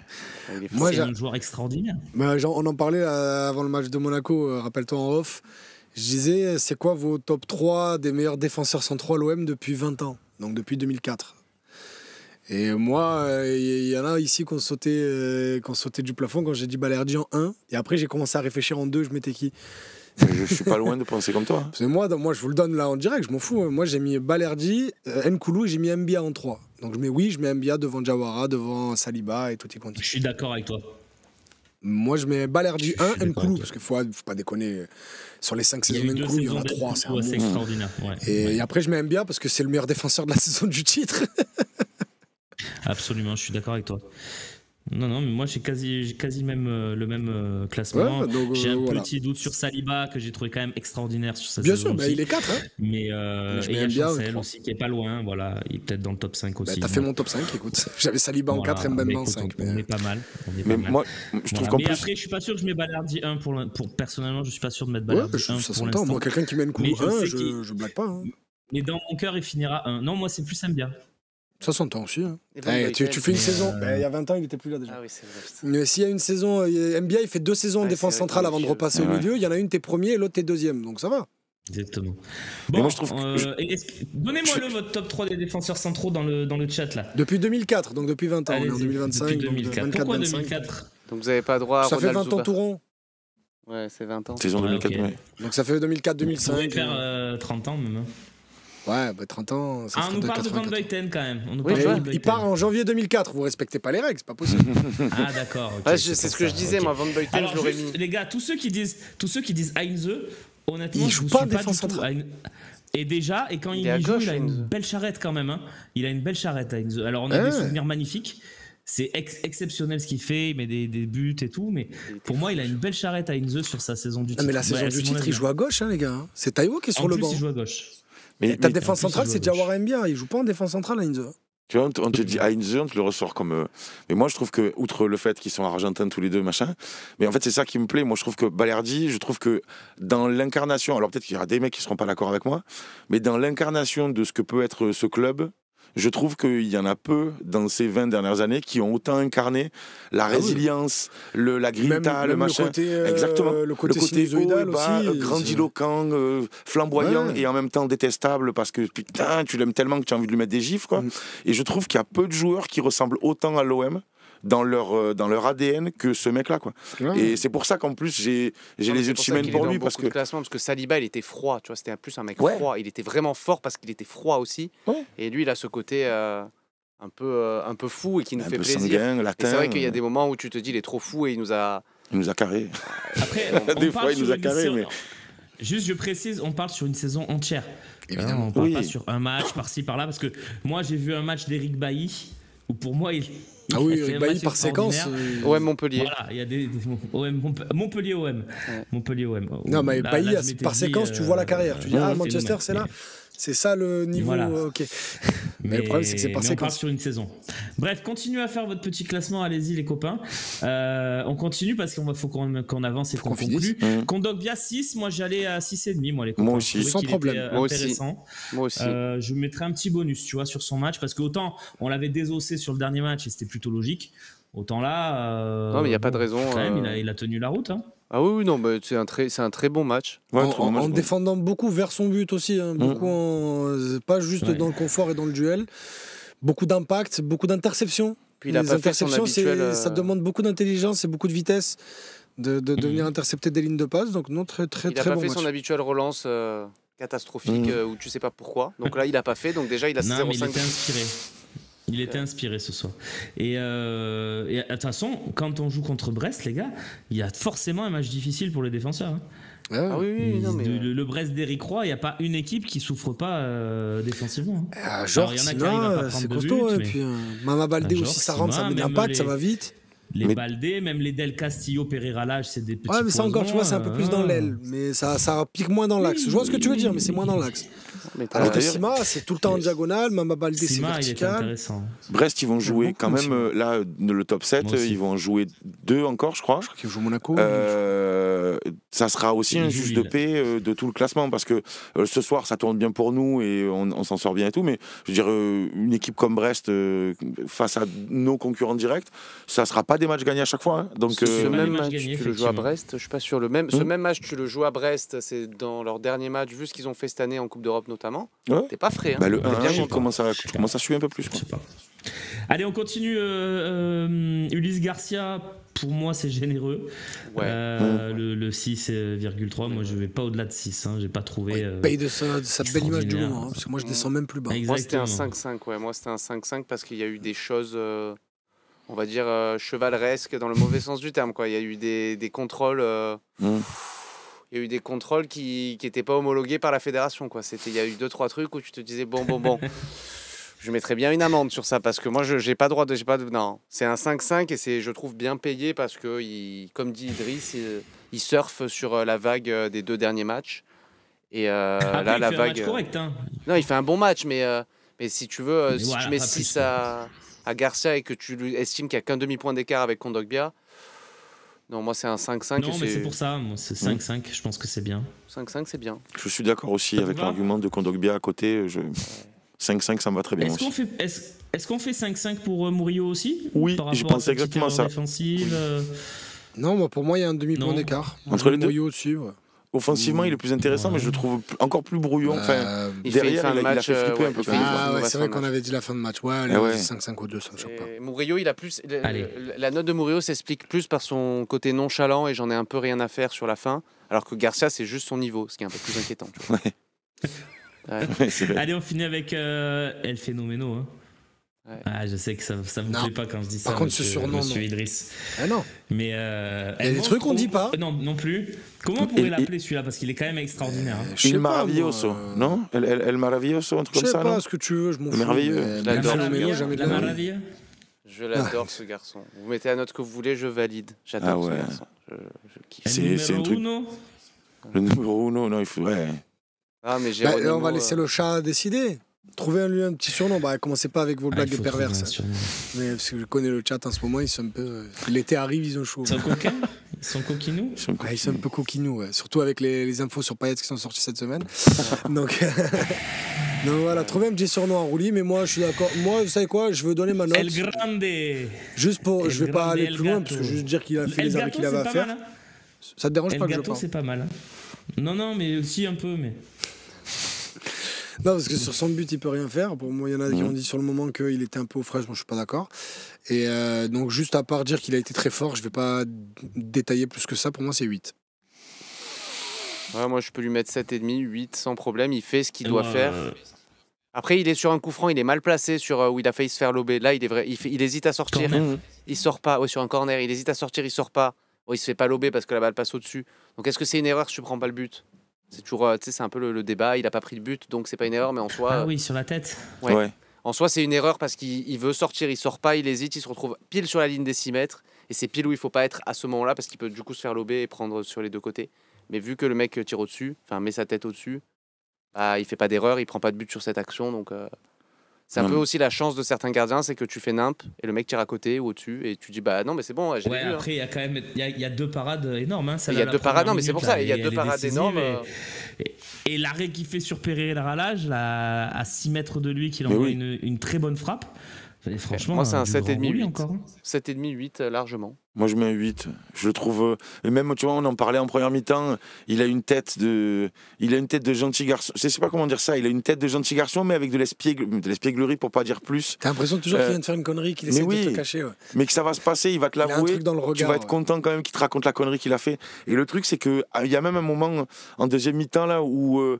A: Moi, c'est un joueur extraordinaire.
B: On en parlait avant le match de Monaco, rappelle-toi en off. Je disais, c'est quoi vos top 3 des meilleurs défenseurs centraux à l'OM depuis 20 ans? Donc depuis 2004. Et moi, il y en a ici qui ont sauté du plafond quand j'ai dit Balerdi en 1. Et après, j'ai commencé à réfléchir en 2, je mettais qui?
D: Je suis pas loin de penser comme toi.
B: Parce que moi, je vous le donne là en direct, je m'en fous. Moi, j'ai mis Balerdi, Nkoulou et j'ai mis Mbia en 3. Donc je mets Mbia devant Diawara, devant Saliba et tout y continue.
A: Je suis d'accord avec toi.
B: Moi, je mets Balerdi 1, Nkoulou, parce qu'il faut pas déconner. Sur les 5 saisons Nkoulou, il y en a 3.
A: C'est extraordinaire. Ouais.
B: Et après, je mets Mbia parce que c'est le meilleur défenseur de la saison du titre.
A: Absolument, je suis d'accord avec toi. Non, mais moi j'ai quasi même le même classement. Ouais, j'ai un petit doute sur Saliba que j'ai trouvé quand même extraordinaire sur sa saison.
B: Bien sûr, bah, il est 4. Hein.
A: Mais il y a Chancel aussi qui est pas loin. Voilà, il est peut-être dans le top 5 aussi.
B: T'as fait mon top 5, écoute. J'avais Saliba en 4 et Mbemba en 5.
A: On est pas mal.
D: Moi, je trouve qu'en plus.
A: Mais après, je suis pas sûr que je mets Balerdi 1 pour personnellement, je suis pas sûr de mettre Balerdi 1
B: ça
A: pour l'instant.
B: Moi, quelqu'un qui met Nkoulou 1, je blague pas.
A: Mais dans mon cœur, il finira 1. Non, moi, c'est plus Mbia.
B: Ça s'entend aussi. Hein. Tu fais une saison. Il y a 20 ans, il n'était plus là déjà.
C: Ah oui, c'est vrai.
B: Mais s'il y a une saison, NBA, il fait 2 saisons en défense centrale avant de repasser au milieu. Il y en a une, t'es premier, et l'autre, t'es deuxième. Donc ça va.
A: Exactement. Bon, moi, je trouve donnez-moi votre top 3 des défenseurs centraux dans le chat là.
B: Depuis 2004, donc depuis 20 ans. On est en 2025.
A: Depuis 2004.
B: 24,
A: Pourquoi
B: 25.
A: 2004?
C: Donc vous n'avez pas droit à
B: ça fait 20 ans tout rond.
C: Ouais, c'est 20 ans.
D: Saison 2004,
A: okay.
B: Donc ça fait 2004-2005.
A: On pourrait faire 30 ans même.
B: Ouais, 30 ans.
A: On nous parle de Van Buiten quand même.
B: Il part en janvier 2004. Vous respectez pas les règles, c'est pas possible.
A: Ah d'accord.
C: Okay, c'est ce que je disais, moi, Van Buiten, je l'aurais mis.
A: Les gars, tous ceux qui disent Heinze, honnêtement,
B: il joue pas en défense centrale.
A: Et quand il y joue, il a une belle charrette quand même. Hein. Il a une belle charrette, Heinze. Alors on a des souvenirs magnifiques. C'est exceptionnel ce qu'il fait, il met des buts et tout, mais pour moi, il a une belle charrette à Heinze sur sa saison du titre.
B: Mais la saison du titre, il joue à gauche, hein, les gars. C'est Taïwo qui est sur le banc.
A: En plus, il joue à gauche.
B: Mais ta défense centrale, c'est Diawara Mbia. Il joue pas en défense centrale, Heinze.
D: Tu vois, on te dit Heinze, on te le ressort comme. Mais moi, je trouve que, outre le fait qu'ils sont argentins tous les deux, machin, mais en fait, c'est ça qui me plaît. Moi, je trouve que Balerdi, je trouve que dans l'incarnation, alors peut-être qu'il y aura des mecs qui seront pas d'accord avec moi, mais dans l'incarnation de ce que peut être ce club, je trouve qu'il y en a peu dans ces 20 dernières années qui ont autant incarné la résilience, la grinta, le machin. Exactement.
B: Le côté
D: haut, aussi, grandiloquent, flamboyant et en même temps détestable parce que putain, tu l'aimes tellement que tu as envie de lui mettre des gifs, quoi. Et je trouve qu'il y a peu de joueurs qui ressemblent autant à l'OM dans leur ADN que ce mec-là, quoi. Et c'est pour ça qu'en plus j'ai les yeux de Chimène pour lui parce que
C: Saliba, il était froid, tu vois, c'était plus un mec froid. Il était vraiment fort parce qu'il était froid aussi. Et lui, il a ce côté un peu fou et qui nous fait plaisir.
D: Sanguin, latin,
C: c'est vrai qu'il y a des moments où tu te dis, il est trop fou et il nous a
D: carré.
A: Après,
D: des fois, il nous a carré, mais
A: juste, je précise, on parle sur une saison entière.
B: Évidemment.
A: On parle pas sur un match par-ci par-là parce que moi, j'ai vu un match d'Éric Bailly où pour moi il
B: Ah oui, Bailly par séquence.
C: OM Montpellier.
A: Voilà, il y a des Montpellier OM. Ouais. Montpellier OM.
B: Non, mais Bailly, par séquence, tu vois la carrière. Tu dis, Manchester, c'est là. C'est ça le niveau.
A: Voilà.
B: Ok. Mais le problème, c'est que c'est par séquence.
A: On part sur une saison. Bref, continuez à faire votre petit classement. Allez-y, les copains. On continue parce qu'il faut qu'on avance et qu'on conclue. Kondogbia 6. Moi, j'allais à 6,5. Moi, les copains.
D: Moi aussi.
B: Sans problème.
C: Moi aussi.
A: Je mettrais un petit bonus, tu vois, sur son match parce qu'autant on l'avait désossé sur le dernier match et c'était plutôt logique. Autant là.
C: Non, mais il n'y a pas de raison.
A: Quand même, il a tenu la route. Hein.
C: Ah oui, non, bah, c'est un très bon match.
D: Ouais,
B: en défendant beaucoup vers son but aussi. Hein, pas juste dans le confort et dans le duel. Beaucoup d'impact, beaucoup d'interceptions.
C: Puis les interceptions,
B: ça demande beaucoup d'intelligence et beaucoup de vitesse de venir intercepter des lignes de passe. Donc, non, très bon match.
C: Il n'a pas fait son habituelle relance catastrophique où tu sais pas pourquoi. Donc là, il n'a pas fait. Donc déjà, il a 0,5.
A: Il était inspiré. Il était inspiré ce soir. Et de toute façon, quand on joue contre Brest, les gars, il y a forcément un match difficile pour les défenseurs. Hein.
C: Ah oui, non, mais...
A: Le Brest d'Éric Roy, il n'y a pas une équipe qui souffre pas défensivement.
B: Genre, c'est costaud. Et puis Mama Baldé aussi, ça rentre, ça met de l'impact, ça va vite.
A: Les Baldé, même les Del Castillo, Pereira Lage, c'est des petits
B: ouais, mais ça encore, tu vois, c'est un peu plus dans l'aile. Mais ça pique moins dans l'axe. Je vois ce que tu veux dire, mais c'est moins dans l'axe. Alors que Sima, c'est tout le temps en diagonale. Mama Baldé, c'est vertical.
D: Brest, ils vont jouer quand même, là, le top 7, ils vont en jouer 2 encore, je crois.
B: Je crois qu'ils jouent Monaco.
D: Ça sera aussi un juge de paix de tout le classement, parce que ce soir, ça tourne bien pour nous et on s'en sort bien et tout. Mais je veux dire, une équipe comme Brest, face à nos concurrents directs, ça sera pas des matchs gagnés à chaque fois. Hein. Donc,
C: ce même match, tu le joues à Brest, je suis pas sûr. Ce même match, tu le joues à Brest, c'est dans leur dernier match, vu ce qu'ils ont fait cette année en Coupe d'Europe notamment. Ouais. T'es pas frais. Hein.
D: Bah, le 1, je commence à suivre un peu plus. Je sais pas.
A: Allez, on continue. Ulysse Garcia, pour moi, c'est généreux. Ouais. Le 6,3, moi, je vais pas au-delà de 6. Hein. J'ai pas trouvé.
B: Il paye de sa belle image du moment, hein, parce que moi, je descends même plus bas.
C: Exactement. Moi, c'était un 5-5. Ouais. Moi, c'était un 5-5 parce qu'il y a eu des choses. On va dire chevaleresque dans le mauvais sens du terme, quoi. Il y a eu des contrôles, il y a eu des contrôles qui n'étaient pas homologués par la fédération, quoi. Il y a eu 2-3 trucs où tu te disais bon, je mettrais bien une amende sur ça parce que moi j'ai pas droit de, non, c'est un 5-5 et je trouve bien payé parce que comme dit Idriss, il surfe sur la vague des 2 derniers matchs et
A: après,
C: là la
A: vague.
C: Un
A: match correct, hein.
C: Non, il fait un bon match, mais si tu veux, si
A: voilà,
C: tu mets 6 à Garcia et que tu estimes qu'il n'y a qu'un demi-point d'écart avec Kondogbia, non, moi c'est un 5-5.
A: Non, mais c'est pour ça, moi c'est 5-5, je pense que c'est bien.
C: 5-5, c'est bien.
D: Je suis d'accord aussi avec l'argument de Kondogbia à côté. 5-5, ça me va très bien.
A: Est-ce qu'on fait 5-5 pour Murillo aussi?
D: Oui, je pense exactement à ça.
B: Non, pour moi il y a un demi-point d'écart.
D: Entre les deux.
B: Murillo au-dessus, ouais.
D: Offensivement, il est plus intéressant, mais je le trouve encore plus brouillon. Derrière, il a fait flipper un peu.
B: C'est vrai qu'on avait dit la fin de match. Ouais, 5-5 ou 2, ça me choque pas.
C: Murillo, il a plus. La note de Murillo s'explique plus par son côté nonchalant et j'en ai un peu rien à faire sur la fin, alors que Garcia, c'est juste son niveau, ce qui est un peu plus inquiétant. Tu vois.
A: Allez, on finit avec El Phénoméno. Hein. Ouais. Ah, je sais que ça vous plaît pas quand je dis ça.
B: Par contre, ce surnom,
A: Monsieur Idriss.
B: Ah non.
A: Mais
B: il y a des trucs qu'on dit pas.
A: Non plus. Comment on pourrait l'appeler celui-là, parce qu'il est quand même extraordinaire. Hein.
D: El Maravilloso, non? El Maravilloso, un truc comme ça, non?
B: Je sais pas ce que tu veux, je m'en fous.
D: Merveilleux.
C: La
A: Maravilla.
C: Je l'adore, ce garçon. Vous mettez la note que vous voulez, je valide. J'adore ce garçon. Je kiffe.
D: C'est un truc. Le numéro 1, non, il faudrait.
C: Ah, mais
B: on va laisser le chat décider. Trouvez un petit surnom. Commencez pas avec vos blagues de perverses. Mais parce que je connais le chat en ce moment, ils sont un peu. L'été arrive, ils ont chaud.
A: Ils sont coquins. Ils sont coquinous.
B: Ils sont un peu coquinous, ouais. Surtout avec les infos sur Payet qui sont sorties cette semaine. Donc voilà, trouvez un petit surnom à Roulis, mais moi je suis d'accord. Moi, vous savez quoi, je veux donner ma note.
A: El Grande.
B: Juste pour, je vais pas aller plus loin parce que je veux juste dire qu'il a fait les arrêts qu'il avait à faire. Ça te dérange pas que je parle?
A: C'est pas mal. Non, mais aussi un peu, mais.
B: Non, parce que sur son but, il peut rien faire. Pour moi, il y en a qui ont dit sur le moment qu'il était un peu au fraîche. Moi, je suis pas d'accord. Et donc, juste à part dire qu'il a été très fort, je vais pas détailler plus que ça. Pour moi, c'est 8.
C: Ouais, moi, je peux lui mettre 7,5, 8 sans problème. Il fait ce qu'il doit faire. Après, il est sur un coup franc. Il est mal placé où il a failli se faire lober. Là, il hésite à sortir. Il sort pas. Ouais, sur un corner, il hésite à sortir. Il sort pas. Il se fait pas lober parce que la balle passe au-dessus. Donc, est-ce que c'est une erreur si tu prends pas le but? C'est toujours, c'est un peu le débat. Il a pas pris le but, donc c'est pas une erreur, mais en soi.
A: Ah oui, sur la tête.
C: Ouais. En soi, c'est une erreur parce qu'il veut sortir, il sort pas, il hésite, il se retrouve pile sur la ligne des 6 mètres, et c'est pile où il faut pas être à ce moment-là parce qu'il peut du coup se faire lober et prendre sur les deux côtés. Mais vu que le mec tire au-dessus, met sa tête au-dessus, il fait pas d'erreur, il prend pas de but sur cette action, donc. C'est un peu aussi la chance de certains gardiens, c'est que tu fais nimp et le mec tire à côté ou au-dessus et tu dis non mais c'est bon, j'ai vu.
A: Après il y a quand même il y a 2 parades énormes. Hein,
C: il y a 2 parades, non mais c'est pour ça, il y a 2 parades énormes.
A: Et l'arrêt qu'il fait sur Pereira Lage, à 6 mètres de lui, qu'il envoie une très bonne frappe. Franchement,
C: moi c'est un 7,5, 8.
A: Encore.
C: 7,5, 8 largement.
D: Moi je mets un 8. Je trouve. Et même, tu vois, on en parlait en première mi-temps. Il a une tête de gentil garçon. Je sais pas comment dire ça. Il a une tête de gentil garçon, mais avec de l'espièglerie pour pas dire plus.
B: T'as l'impression toujours qu'il vient de faire une connerie, qu'il essaie de te cacher. Ouais.
D: Mais que ça va se passer, il va te l'avouer. Tu vas être content quand même qu'il te raconte la connerie qu'il a fait. Et le truc, c'est que il y a même un moment en deuxième mi-temps là où.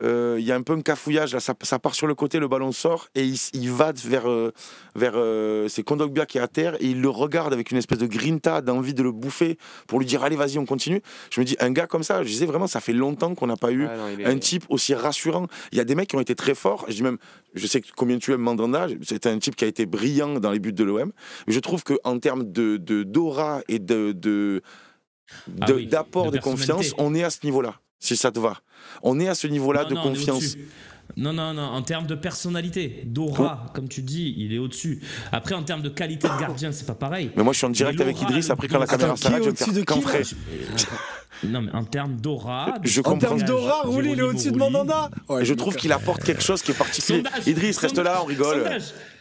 D: y a un peu un cafouillage, là, ça part sur le côté, le ballon sort, et il va vers c'est Kondogbia qui est à terre, et il le regarde avec une espèce de grinta, d'envie de le bouffer, pour lui dire allez vas-y on continue. Je me dis, un gars comme ça, je disais vraiment, ça fait longtemps qu'on n'a pas eu un type aussi rassurant. Il y a des mecs qui ont été très forts, je dis même, je sais combien tu aimes Mandanda, c'est un type qui a été brillant dans les buts de l'OM, mais je trouve qu'en termes d'aura et d'apport de confiance, on est à ce niveau-là, si ça te va. On est à ce niveau-là de confiance.
A: Non, en termes de personnalité, d'aura, comme tu dis, il est au-dessus. Après, en termes de qualité de gardien, c'est pas pareil.
D: Mais moi, je suis en direct avec Idriss, après quand la caméra s'arrête, je vais me faire camprer.
A: Non, mais en termes d'aura...
B: En termes d'aura, Rouli, il est au-dessus de Mandanda.
D: Je trouve qu'il apporte quelque chose qui est particulier. Idriss, reste là, on rigole.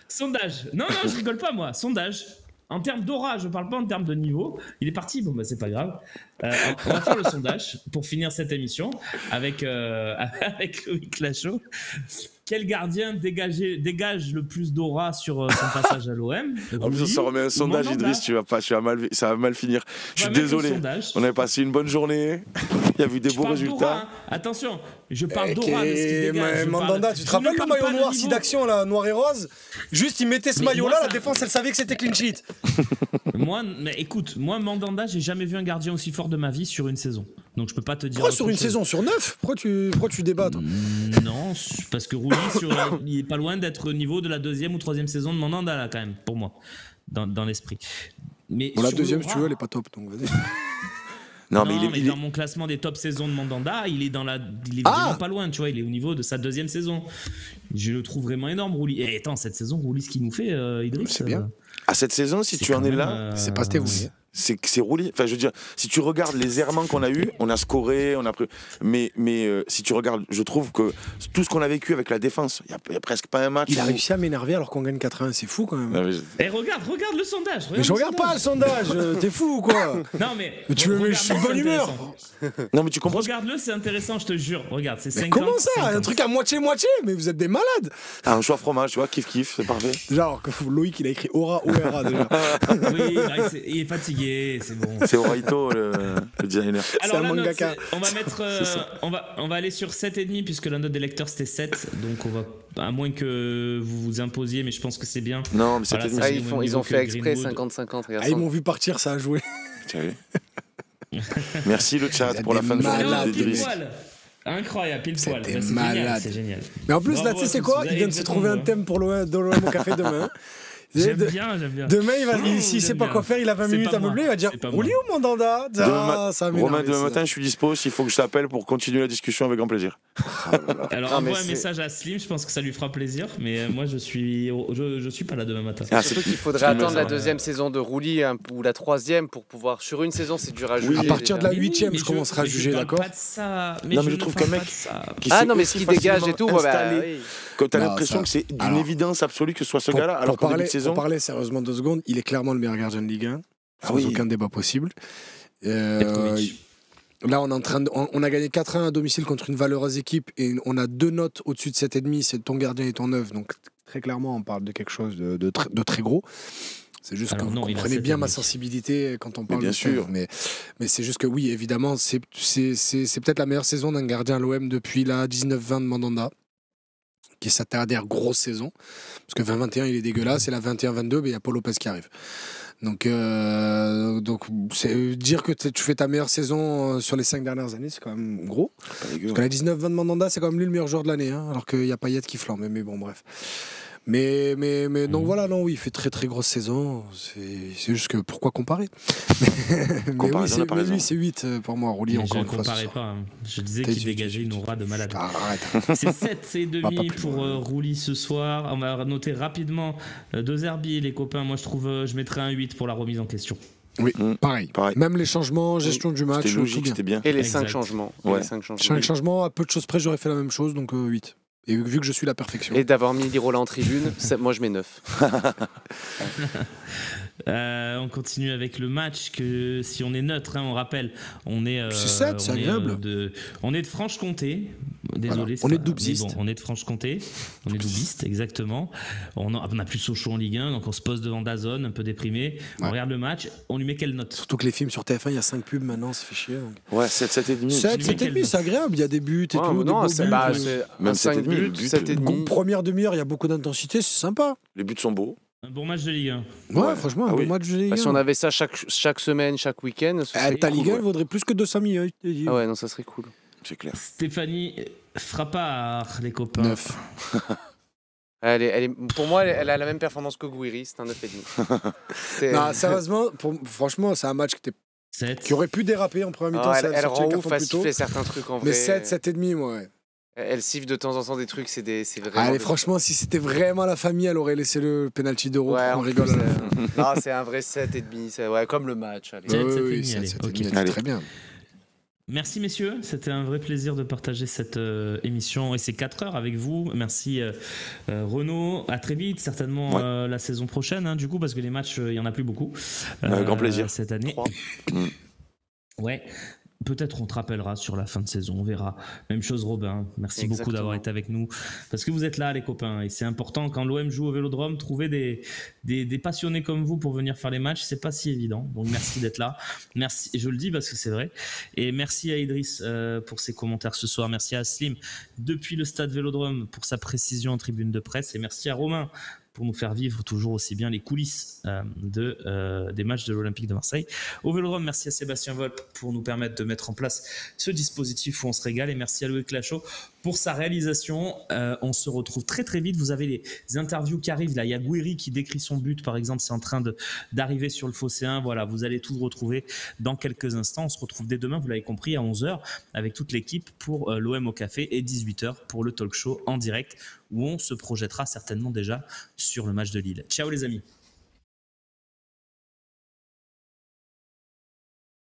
A: Sondage. Non, je rigole pas, moi. Sondage. En termes d'aura, je parle pas en termes de niveau. Il est parti, bon bah c'est pas grave. On va faire le sondage pour finir cette émission avec Loïc Lachaud. Quel gardien dégage le plus d'aura sur son passage à l'OM?
D: En plus, on se remet un sondage, Idriss, ça va mal finir. Je suis désolé. On avait passé une bonne journée. Il y a eu des beaux résultats.
A: Attention, je parle d'aura de ce qui dégage.
B: Mandanda, tu te rappelles le maillot noir, si d'action, là, noir et rose? Juste, il mettait ce maillot-là, la défense, elle savait que c'était clean sheet.
A: Moi, Mandanda, j'ai jamais vu un gardien aussi fort de ma vie sur une saison. Donc je peux pas te dire.
B: Pourquoi sur une saison? Sur 9? Pourquoi tu débats, toi?
A: Non, parce que Rouli, il est pas loin d'être au niveau de la 2e ou 3e saison de Mandanda, là, quand même, pour moi, dans l'esprit. Mais
B: la 2e, si tu veux, elle est pas top, donc vas-y.
A: Non, mais il est dans mon classement des top saisons de Mandanda, il est vraiment pas loin, tu vois, il est au niveau de sa 2e saison. Je le trouve vraiment énorme, Rouli. Et attends, cette saison, Rouli, ce qu'il nous fait, Idriss.
B: C'est bien.
D: À cette saison, si tu en es là,
B: c'est pas Stéphane.
D: C'est Rouli. Enfin, je veux dire, si tu regardes les errements qu'on a eu, on a scoré, on a pris. Mais si tu regardes, je trouve que tout ce qu'on a vécu avec la défense, il y a presque pas un match.
B: Il a réussi à m'énerver alors qu'on gagne 4-1, c'est fou quand même.
A: Et regarde le sondage.
B: Mais je regarde pas le sondage, t'es fou ou quoi?
A: Non mais
B: tu veux, mais je suis de bonne humeur.
D: Non mais tu comprends.
A: Regarde-le, c'est intéressant, je te jure. Regarde, c'est 50.
B: Comment ça? 50. Un truc à moitié, mais vous êtes des malades.
D: Un choix fromage, tu vois, kiff, c'est parfait.
B: Genre, Loïc, il a écrit Aura, O-R-A déjà.
A: Oui, il est fatigué, c'est bon.
D: C'est Oraito, le designer.
A: Alors la note, on va mettre, on va aller sur 7,5 puisque la note des lecteurs c'était 7, donc on va, à moins que vous vous imposiez, mais je pense que c'est bien.
D: Non, mais voilà,
C: ils ont fait exprès 50-50.
B: Ils m'ont vu partir, ça a joué.
D: Merci le chat pour la fin de journée.
A: Incroyable, pile poil. C'est génial.
B: Mais en plus, là, tu sais, c'est quoi? Il vient de se trouver un thème pour l'OM au café demain.
A: J'aime bien.
B: Demain, s'il sait pas quoi faire, il a 20 minutes à meubler, il va dire Rouli ou Mandanda?
D: Romain, demain matin, je suis dispo. S'il faut que je t'appelle pour continuer la discussion avec grand plaisir.
A: Alors, envoie un message à Slim, je pense que ça lui fera plaisir. Mais moi, je suis pas là demain matin.
C: Surtout qu'il faudrait attendre la 2e saison de Rouli ou la 3e pour pouvoir. Sur une saison, c'est dur à juger.
B: À partir de la 8e, je commencerai à juger, d'accord?
D: Non, mais je trouve qu'un mec.
C: Non, mais ce qui dégage et tout,
D: quand t'as l'impression que c'est d'une évidence absolue que ce soit ce gars-là, alors qu'en début de saison.
B: Pour parler sérieusement 2 secondes, il est clairement le meilleur gardien de Ligue 1, sans aucun débat possible. Là, on a gagné 4-1 à domicile contre une valeureuse équipe et on a 2 notes au-dessus de 7,5, c'est ton gardien et ton 9. Donc très clairement, on parle de quelque chose de très gros. C'est juste que vous comprenez bien ma sensibilité quand on parle
D: bien sûr.
B: Mais c'est juste que oui, évidemment, c'est peut-être la meilleure saison d'un gardien à l'OM depuis la 19-20 de Mandanda, qui est sa dernière grosse saison. Parce que 20-21, il est dégueulasse, et la 21-22, il y a Paul Lopez qui arrive. Donc dire que tu fais ta meilleure saison sur les 5 dernières années, c'est quand même gros. Parce que la 19-20 de Mandanda, c'est quand même lui le meilleur joueur de l'année, alors qu'il y a Payet qui flambe. Mais bon, bref. Mais donc voilà, non, oui, il fait très très grosse saison. C'est juste que pourquoi comparer? Mais oui, c'est 8 pour moi, Rouli, encore une fois.
A: Je ne comparais pas. Je disais qu'il dégageait une aura de malade. C'est 7,5 pour Rouli ce soir. On va noter rapidement 2 Herbies, les copains. Moi, je mettrais un 8 pour la remise en question.
B: Oui, pareil. Même les changements, gestion du match,
D: c'était logique, c'était bien.
C: Et les 5 changements.
B: Ouais. 5 changements, à peu de choses près, j'aurais fait la même chose, donc 8. Et vu que je suis la perfection.
C: Et d'avoir mis Lirola en tribune, moi je mets 9.
A: On continue avec le match, que si on est neutre, on rappelle, on est.
B: C'est 7, c'est agréable.
A: On est de Franche-Comté. Désolé.
B: Voilà. On est doubsiste.
A: Bon, on est de Franche-Comté. On est doubiste, exactement. On a plus Sochaux en Ligue 1, donc on se pose devant DAZN, un peu déprimé. Ouais. On regarde le match. On lui met quelle note?
B: Surtout que les films sur TF1, il y a 5 pubs maintenant, ça fait chier. Donc.
D: Ouais, 7,5.
B: 7,5, c'est agréable. Il y a des buts et tout.
C: Non, c'est
D: même
C: 5 buts, 7,5.
B: Première demi-heure, il y a beaucoup d'intensité, c'est sympa.
D: Les buts sont beaux.
A: Un bon match de Ligue 1.
B: Ouais, franchement, un bon match de Ligue 1.
C: Si on avait ça chaque semaine, chaque week-end,
B: ta Ligue 1 vaudrait plus que 200 millions.
C: Ah ouais, non, ça serait cool.
D: C'est clair.
A: Stéphanie Frappard, les copains.
B: 9.
C: Pour moi, elle a la même performance que Gouiri, c'est un 9,5.
B: Non, sérieusement, franchement, c'est un match qui aurait pu déraper en première mi-temps.
C: Elle rend ouf, elle siffle certains trucs en vrai.
B: Mais 7,5, ouais.
C: Elle siffle de temps en temps des trucs, c'est vraiment...
B: Allez, franchement, si c'était vraiment la famille, elle aurait laissé le penalty d'Euro. Ouais, on rigole.
C: Non, c'est un vrai 7,5, ouais, comme le match. Allez.
B: 7,5, très bien.
A: Merci messieurs, c'était un vrai plaisir de partager cette émission et ces 4 heures avec vous. Merci Renaud, à très vite, certainement la saison prochaine, du coup, parce que les matchs, il n'y en a plus beaucoup.
D: Grand plaisir.
A: Cette année. Ouais. Peut-être on te rappellera sur la fin de saison, on verra. Même chose Robin, merci beaucoup d'avoir été avec nous. Parce que vous êtes là les copains, et c'est important quand l'OM joue au Vélodrome, trouver des passionnés comme vous pour venir faire les matchs, c'est pas si évident. Donc merci d'être là. Merci, je le dis parce que c'est vrai. Et merci à Idriss pour ses commentaires ce soir. Merci à Slim depuis le stade Vélodrome pour sa précision en tribune de presse. Et merci à Romain pour nous faire vivre toujours aussi bien les coulisses des matchs de l'Olympique de Marseille. Au Vélodrome, merci à Sébastien Volpe pour nous permettre de mettre en place ce dispositif où on se régale, et merci à Loïc Lachaud pour sa réalisation. On se retrouve très très vite. Vous avez les interviews qui arrivent là. Il y a Gouiri qui décrit son but par exemple, c'est en train d'arriver sur le Phocéen. Voilà, vous allez tout retrouver dans quelques instants. On se retrouve dès demain, vous l'avez compris, à 11h avec toute l'équipe pour l'OM au café, et 18h pour le talk show en direct où on se projettera certainement déjà sur le match de Lille. Ciao les amis.